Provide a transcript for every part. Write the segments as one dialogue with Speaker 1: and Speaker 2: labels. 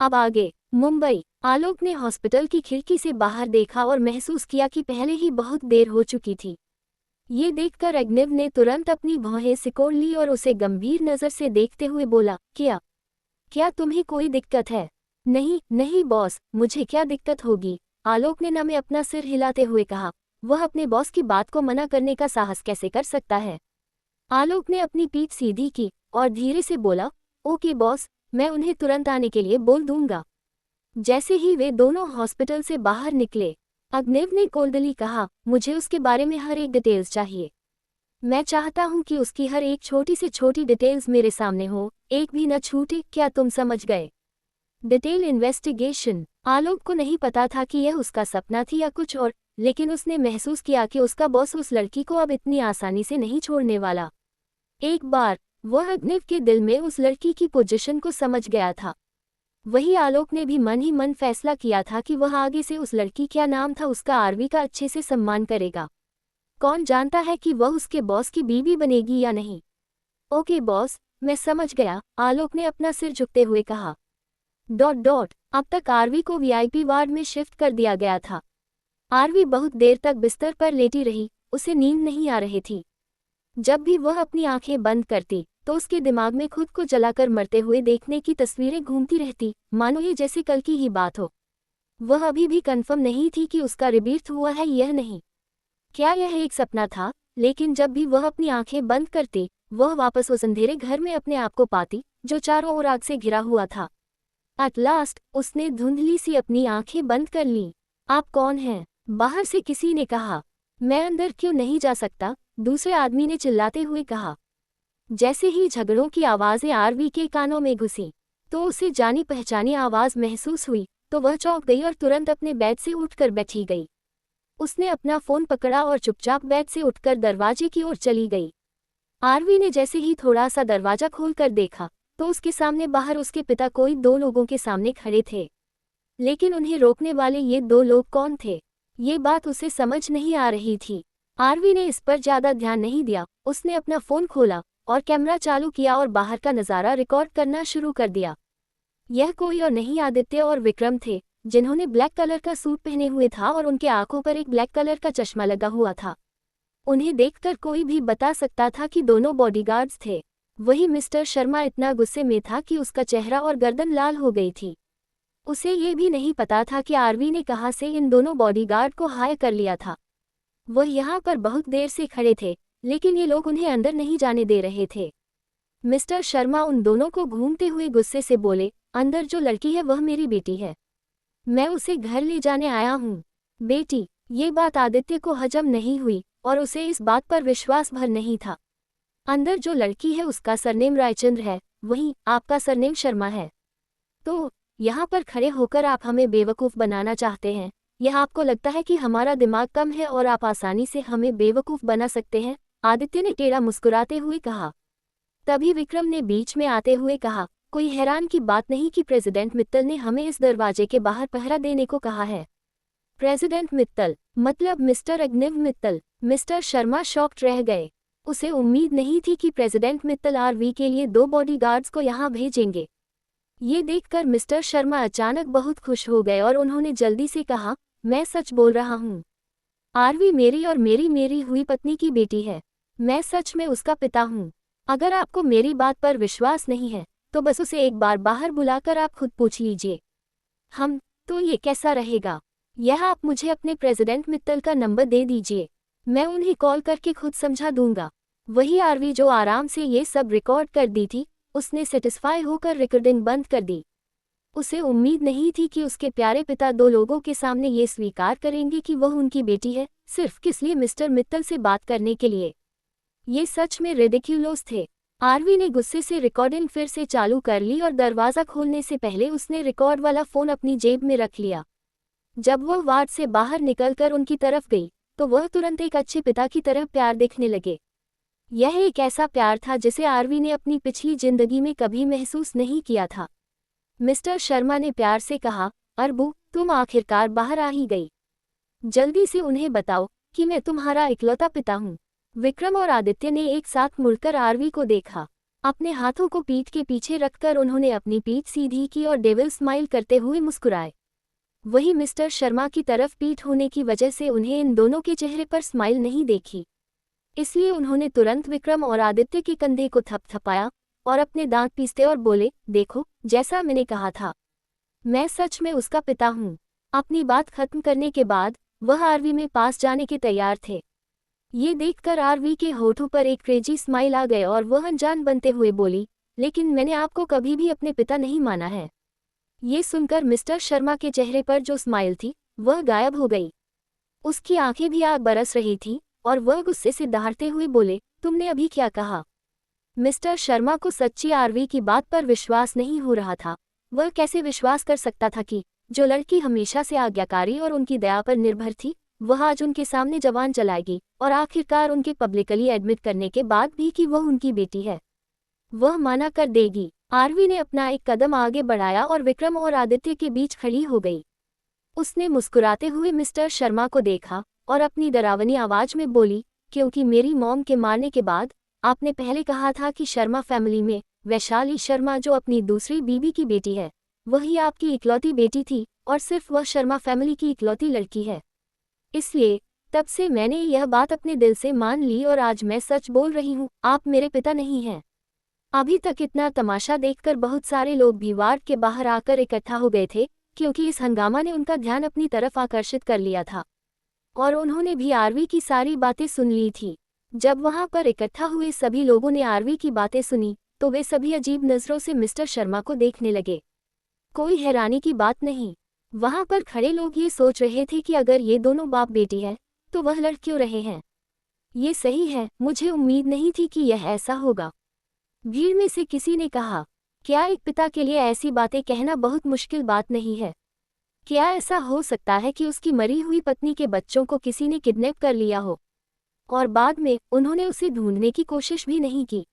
Speaker 1: अब आगे मुंबई। आलोक ने हॉस्पिटल की खिड़की से बाहर देखा और महसूस किया कि पहले ही बहुत देर हो चुकी थी। ये देखकर अग्निव ने तुरंत अपनी भौहें सिकोड़ ली और उसे गंभीर नजर से देखते हुए बोला, क्या क्या तुम्हें कोई दिक्कत है? नहीं नहीं बॉस, मुझे क्या दिक्कत होगी? आलोक ने नमे अपना सिर हिलाते हुए कहा। वह अपने बॉस की बात को मना करने का साहस कैसे कर सकता है? आलोक ने अपनी पीठ सीधी की और धीरे से बोला, ओके बॉस, मैं उन्हें तुरंत आने के लिए बोल दूंगा। जैसे ही वे दोनों हॉस्पिटल से बाहर निकले, अग्निव ने कोल्डली कहा, मुझे उसके बारे में हर एक डिटेल्स चाहिए। मैं चाहता हूं कि उसकी हर एक छोटी से छोटी डिटेल्स मेरे सामने हो, एक भी न छूटे। क्या तुम समझ गए? Detail investigation. आलोक को नहीं पता था कि यह उसका सपना थी या कुछ और, लेकिन उसने महसूस किया कि उसका बॉस उस लड़की को अब इतनी आसानी से नहीं छोड़ने वाला। एक बार वह अग्निव के दिल में उस लड़की की पोजीशन को समझ गया था। वही आलोक ने भी मन ही मन फैसला किया था कि वह आगे से उस लड़की, क्या नाम था उसका, आरवी का, अच्छे से सम्मान करेगा। कौन जानता है कि वह उसके बॉस की बीवी बनेगी या नहीं। ओके बॉस, मैं समझ गया, आलोक ने अपना सिर झुकते हुए कहा। अब तक आरवी को वीआईपी वार्ड में शिफ्ट कर दिया गया था। आरवी बहुत देर तक बिस्तर पर लेटी रही, उसे नींद नहीं आ रही थी। जब भी वह अपनी आंखें बंद करती तो उसके दिमाग में खुद को जलाकर मरते हुए देखने की तस्वीरें घूमती रहती, मानो ये जैसे कल की ही बात हो। वह अभी भी कंफर्म नहीं थी कि उसका रिबीर्थ हुआ है या नहीं। क्या यह एक सपना था? लेकिन जब भी वह अपनी आंखें बंद करती, वह वापस उस अंधेरे घर में अपने आप को पाती जो चारों ओर आग से घिरा हुआ था। एट लास्ट उसने धुंधली सी अपनी आंखें बंद कर लीं। आप कौन हैं? बाहर से किसी ने कहा। मैं अंदर क्यों नहीं जा सकता? दूसरे आदमी ने चिल्लाते हुए कहा। जैसे ही झगड़ों की आवाज़ें आरवी के कानों में घुसीं, तो उसे जानी पहचानी आवाज़ महसूस हुई, तो वह चौंक गई और तुरंत अपने बेड से उठकर बैठी गई। उसने अपना फ़ोन पकड़ा और चुपचाप बेड से उठकर दरवाजे की ओर चली गई। आरवी ने जैसे ही थोड़ा सा दरवाज़ा खोलकर देखा, तो उसके सामने बाहर उसके पिता कोई दो लोगों के सामने खड़े थे। लेकिन उन्हें रोकने वाले ये दो लोग कौन थे, ये बात उसे समझ नहीं आ रही थी। आरवी ने इस पर ज़्यादा ध्यान नहीं दिया। उसने अपना फ़ोन खोला और कैमरा चालू किया और बाहर का नज़ारा रिकॉर्ड करना शुरू कर दिया। यह कोई और नहीं, आदित्य और विक्रम थे, जिन्होंने ब्लैक कलर का सूट पहने हुए था और उनके आंखों पर एक ब्लैक कलर का चश्मा लगा हुआ था। उन्हें देखकर कोई भी बता सकता था कि दोनों बॉडीगार्ड्स थे। वही मिस्टर शर्मा इतना गुस्से में था कि उसका चेहरा और गर्दन लाल हो गई थी। उसे ये भी नहीं पता था कि आरवी ने कहाँ से इन दोनों बॉडीगार्ड को हायर कर लिया था। वह यहाँ पर बहुत देर से खड़े थे, लेकिन ये लोग उन्हें अंदर नहीं जाने दे रहे थे। मिस्टर शर्मा उन दोनों को घूमते हुए गुस्से से बोले, अंदर जो लड़की है वह मेरी बेटी है। मैं उसे घर ले जाने आया हूँ। बेटी? ये बात आदित्य को हजम नहीं हुई और उसे इस बात पर विश्वास भर नहीं था। अंदर जो लड़की है उसका सरनेम रायचंद्र है, वहीं आपका सरनेम शर्मा है। तो यहाँ पर खड़े होकर आप हमें बेवकूफ़ बनाना चाहते हैं? यह आपको लगता है कि हमारा दिमाग कम है और आप आसानी से हमें बेवकूफ़ बना सकते हैं? आदित्य ने टेढ़ा मुस्कुराते हुए कहा। तभी विक्रम ने बीच में आते हुए कहा, कोई हैरान की बात नहीं कि प्रेसिडेंट मित्तल ने हमें इस दरवाजे के बाहर पहरा देने को कहा है। प्रेसिडेंट मित्तल? मतलब mister Agniv Mittal? Mister Sharma shocked रह गए। उसे उम्मीद नहीं थी कि प्रेसिडेंट मित्तल आरवी के लिए दो बॉडीगार्ड्स को यहाँ भेजेंगे। ये देखकर मिस्टर शर्मा अचानक बहुत खुश हो गए और उन्होंने जल्दी से कहा, मैं सच बोल रहा हूँ। आरवी मेरी और मेरी हुई पत्नी की बेटी है। मैं सच में उसका पिता हूँ। अगर आपको मेरी बात पर विश्वास नहीं है, तो बस उसे एक बार बाहर बुलाकर आप खुद पूछ लीजिए। तो ये कैसा रहेगा? यह आप मुझे अपने प्रेसिडेंट मित्तल का नंबर दे दीजिए, मैं उन्हें कॉल करके खुद समझा दूंगा। वही आरवी जो आराम से ये सब रिकॉर्ड कर दी थी, उसने सेटिस्फाई होकर रिकॉर्डिंग बंद कर दी। उसे उम्मीद नहीं थी कि उसके प्यारे पिता दो लोगों के सामने ये स्वीकार करेंगे कि वह उनकी बेटी है, सिर्फ किस लिए? मिस्टर मित्तल से बात करने के लिए। ये सच में रिडिक्यूलस थे। आरवी ने गुस्से से रिकॉर्डिंग फिर से चालू कर ली और दरवाज़ा खोलने से पहले उसने रिकॉर्ड वाला फ़ोन अपनी जेब में रख लिया। जब वह वार्ड से बाहर निकलकर उनकी तरफ गई, तो वह तुरंत एक अच्छे पिता की तरह प्यार दिखने लगे। यह एक ऐसा प्यार था जिसे आरवी ने अपनी पिछली जिंदगी में कभी महसूस नहीं किया था। मिस्टर शर्मा ने प्यार से कहा, अरबू, तुम आखिरकार बाहर आ ही गई। जल्दी से उन्हें बताओ कि मैं तुम्हारा इकलौता पिता हूँ। विक्रम और आदित्य ने एक साथ मुड़कर आरवी को देखा। अपने हाथों को पीठ के पीछे रखकर उन्होंने अपनी पीठ सीधी की और डेविल स्माइल करते हुए मुस्कुराए। वही मिस्टर शर्मा की तरफ पीठ होने की वजह से उन्हें इन दोनों के चेहरे पर स्माइल नहीं देखी। इसलिए उन्होंने तुरंत विक्रम और आदित्य के कंधे को थपथपाया और अपने दांत पीसते और बोले, देखो, जैसा मैंने कहा था, मैं सच में उसका पिता हूँ। अपनी बात खत्म करने के बाद वह आरवी में पास जाने के तैयार थे। ये देखकर आरवी के होठों पर एक क्रेजी स्माइल आ गए और वह अनजान बनते हुए बोली, लेकिन मैंने आपको कभी भी अपने पिता नहीं माना है। ये सुनकर मिस्टर शर्मा के चेहरे पर जो स्माइल थी वह गायब हो गई। उसकी आंखें भी आग बरस रही थीं और वह गुस्से से दहाड़ते हुए बोले, तुमने अभी क्या कहा? मिस्टर शर्मा को सच्ची आरवी की बात पर विश्वास नहीं हो रहा था। वह कैसे विश्वास कर सकता था कि जो लड़की हमेशा से आज्ञाकारी और उनकी दया पर निर्भर थी, वह आज उनके सामने जबान चलाएगी और आखिरकार उनके पब्लिकली एडमिट करने के बाद भी कि वह उनकी बेटी है, वह माना कर देगी। आरवी ने अपना एक कदम आगे बढ़ाया और विक्रम और आदित्य के बीच खड़ी हो गई। उसने मुस्कुराते हुए मिस्टर शर्मा को देखा और अपनी डरावनी आवाज में बोली, क्योंकि मेरी मॉम के मारने के बाद आपने पहले कहा था कि शर्मा फैमिली में वैशाली शर्मा जो अपनी दूसरी बीवी की बेटी है, वही आपकी इकलौती बेटी थी और सिर्फ वह शर्मा फैमिली की इकलौती लड़की है। इसलिए तब से मैंने यह बात अपने दिल से मान ली और आज मैं सच बोल रही हूँ, आप मेरे पिता नहीं हैं। अभी तक इतना तमाशा देखकर बहुत सारे लोग भी वार्ड के बाहर आकर इकट्ठा हो गए थे, क्योंकि इस हंगामा ने उनका ध्यान अपनी तरफ आकर्षित कर लिया था और उन्होंने भी आरवी की सारी बातें सुन ली थी। जब वहां पर इकट्ठा हुए सभी लोगों ने आरवी की बातें सुनी तो वे सभी अजीब नज़रों से मिस्टर शर्मा को देखने लगे। कोई हैरानी की बात नहीं। वहां पर खड़े लोग ये सोच रहे थे कि अगर ये दोनों बाप बेटी है तो वह लड़ क्यों रहे हैं। ये सही है, मुझे उम्मीद नहीं थी कि यह ऐसा होगा। भीड़ में से किसी ने कहा, क्या एक पिता के लिए ऐसी बातें कहना बहुत मुश्किल बात नहीं है? क्या ऐसा हो सकता है कि उसकी मरी हुई पत्नी के बच्चों को किसी ने किडनैप कर लिया हो और बाद में उन्होंने उसे ढूंढने की कोशिश भी नहीं की?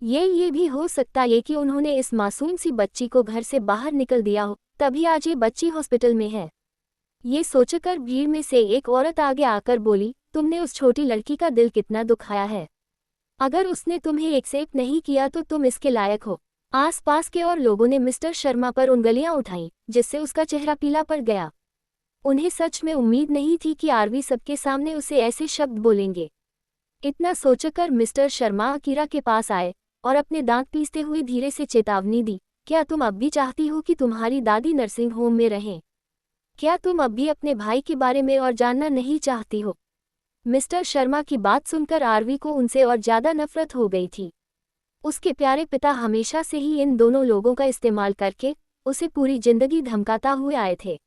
Speaker 1: ये भी हो सकता है कि उन्होंने इस मासूम सी बच्ची को घर से बाहर निकल दिया हो, तभी आज ये बच्ची हॉस्पिटल में है। ये सोचकर भीड़ में से एक औरत आगे आकर बोली, तुमने उस छोटी लड़की का दिल कितना दुखाया है। अगर उसने तुम्हें एक्सेप्ट नहीं किया तो तुम इसके लायक हो। आसपास के और लोगों ने मिस्टर शर्मा पर उंगलियां उठाईं, जिससे उसका चेहरा पीला पड़ गया। उन्हें सच में उम्मीद नहीं थी कि आरवी सबके सामने उसे ऐसे शब्द बोलेंगे। इतना सोचकर मिस्टर शर्मा अकीरा के पास आए और अपने दांत पीसते हुए धीरे से चेतावनी दी, क्या तुम अब भी चाहती हो कि तुम्हारी दादी नर्सिंग होम में रहें? क्या तुम अब भी अपने भाई के बारे में और जानना नहीं चाहती हो? मिस्टर शर्मा की बात सुनकर आरवी को उनसे और ज्यादा नफरत हो गई थी। उसके प्यारे पिता हमेशा से ही इन दोनों लोगों का इस्तेमाल करके उसे पूरी जिंदगी धमकाता हुए आए थे।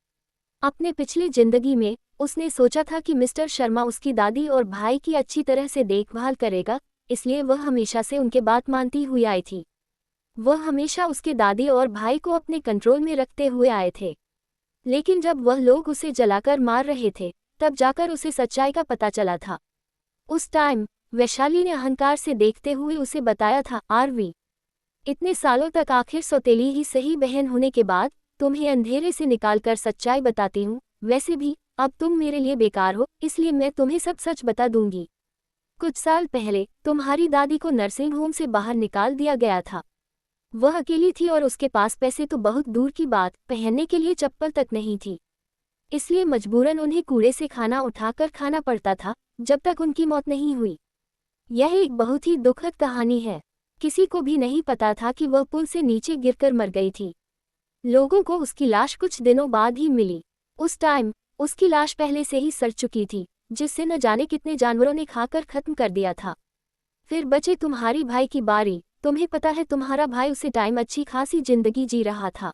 Speaker 1: अपने पिछली जिंदगी में उसने सोचा था कि मिस्टर शर्मा उसकी दादी और भाई की अच्छी तरह से देखभाल करेगा, इसलिए वह हमेशा से उनके बात मानती हुई आई थी। वह हमेशा उसके दादी और भाई को अपने कंट्रोल में रखते हुए आए थे। लेकिन जब वह लोग उसे जलाकर मार रहे थे, तब जाकर उसे सच्चाई का पता चला था। उस टाइम वैशाली ने अहंकार से देखते हुए उसे बताया था, आरवी, इतने सालों तक आखिर सौतेली ही सही बहन होने के बाद तुम्हें अंधेरे से निकालकर सच्चाई बताती हूँ। वैसे भी अब तुम मेरे लिए बेकार हो, इसलिए मैं तुम्हें सब सच बता दूंगी। कुछ साल पहले तुम्हारी दादी को नर्सिंग होम से बाहर निकाल दिया गया था। वह अकेली थी और उसके पास पैसे तो बहुत दूर की बात, पहनने के लिए चप्पल तक नहीं थी। इसलिए मजबूरन उन्हें कूड़े से खाना उठाकर खाना पड़ता था जब तक उनकी मौत नहीं हुई। यह एक बहुत ही दुखद कहानी है। किसी को भी नहीं पता था कि वह पुल से नीचे गिरकर मर गई थी। लोगों को उसकी लाश कुछ दिनों बाद ही मिली। उस टाइम उसकी लाश पहले से ही सड़ चुकी थी, जिससे न जाने कितने जानवरों ने खाकर खत्म कर दिया था। फिर बचे तुम्हारी भाई की बारी। तुम्हें पता है तुम्हारा भाई उसे टाइम अच्छी खासी जिंदगी जी रहा था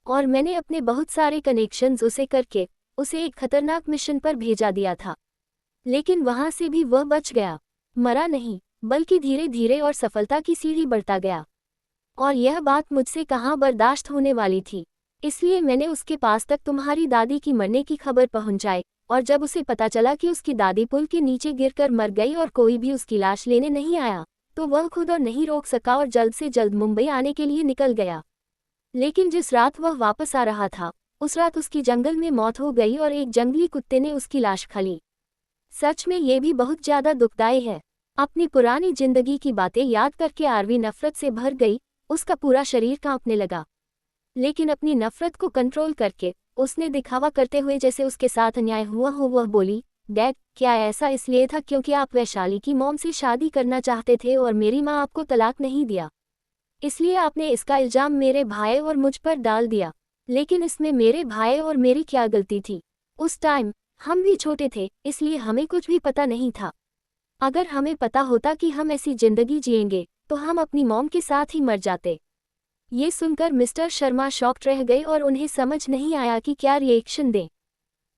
Speaker 1: और मैंने अपने बहुत सारे कनेक्शंस उसे करके उसे एक खतरनाक मिशन पर भेजा दिया था, लेकिन वहां से भी वह बच गया। मरा नहीं, बल्कि धीरे धीरे और सफलता की सीढ़ी बढ़ता गया। और यह बात मुझसे कहाँ बर्दाश्त होने वाली थी, इसलिए मैंने उसके पास तक तुम्हारी दादी की मरने की खबर पहुंचाई। और जब उसे पता चला कि उसकी दादी पुल के नीचे गिरकर मर गई और कोई भी उसकी लाश लेने नहीं आया, तो वह खुद और नहीं रोक सका और जल्द से जल्द मुंबई आने के लिए निकल गया। लेकिन जिस रात वह वापस आ रहा था, उस रात उसकी जंगल में मौत हो गई और एक जंगली कुत्ते ने उसकी लाश खा ली। सच में ये भी बहुत ज्यादा दुखदाई है। अपनी पुरानी जिंदगी की बातें याद करके आरवी नफरत से भर गई, उसका पूरा शरीर कांपने लगा। लेकिन अपनी नफरत को कंट्रोल करके उसने दिखावा करते हुए जैसे उसके साथ अन्याय हुआ हो वह बोली, डैड, क्या ऐसा इसलिए था क्योंकि आप वैशाली की मॉम से शादी करना चाहते थे और मेरी माँ आपको तलाक नहीं दिया, इसलिए आपने इसका इल्जाम मेरे भाई और मुझ पर डाल दिया। लेकिन इसमें मेरे भाई और मेरी क्या गलती थी? उस टाइम हम भी छोटे थे, इसलिए हमें कुछ भी पता नहीं था। अगर हमें पता होता कि हम ऐसी जिंदगी जिएंगे तो हम अपनी मॉम के साथ ही मर जाते। ये सुनकर मिस्टर शर्मा शॉक्ड रह गए और उन्हें समझ नहीं आया कि क्या रिएक्शन दें।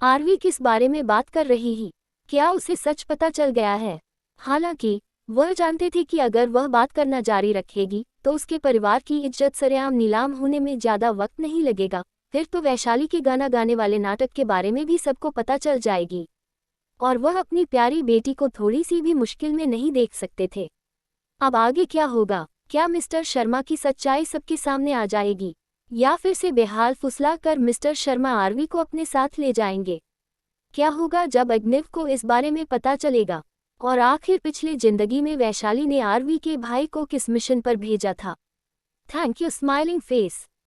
Speaker 1: आरवी किस बारे में बात कर रही है? क्या उसे सच पता चल गया है? हालांकि वह जानते थे कि अगर वह बात करना जारी रखेगी तो उसके परिवार की इज्जत सरेआम नीलाम होने में ज़्यादा वक्त नहीं लगेगा। फिर तो वैशाली के गाना गाने वाले नाटक के बारे में भी सबको पता चल जाएगी और वह अपनी प्यारी बेटी को थोड़ी सी भी मुश्किल में नहीं देख सकते थे। अब आगे क्या होगा? क्या मिस्टर शर्मा की सच्चाई सबके सामने आ जाएगी या फिर से बेहाल फुसला कर मिस्टर शर्मा आरवी को अपने साथ ले जाएंगे? क्या होगा जब अग्निव को इस बारे में पता चलेगा? और आखिर पिछले जिंदगी में वैशाली ने आरवी के भाई को किस मिशन पर भेजा था? Thank you smiling face.